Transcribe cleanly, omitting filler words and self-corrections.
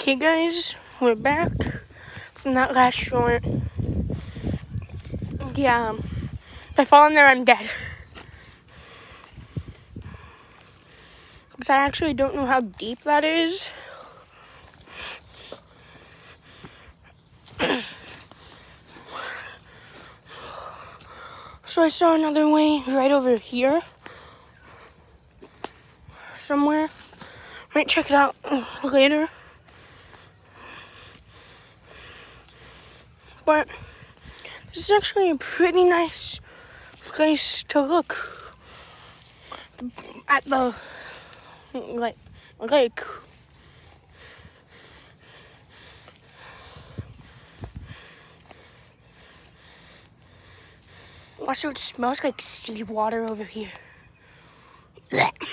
Okay guys, we're back from that last short. Yeah, if I fall in there, I'm dead. Because I actually don't know how deep that is. So I saw another way right over here. Somewhere. Might check it out later. But this is actually a pretty nice place to look at the lake. Also, it smells like seawater over here. Blech.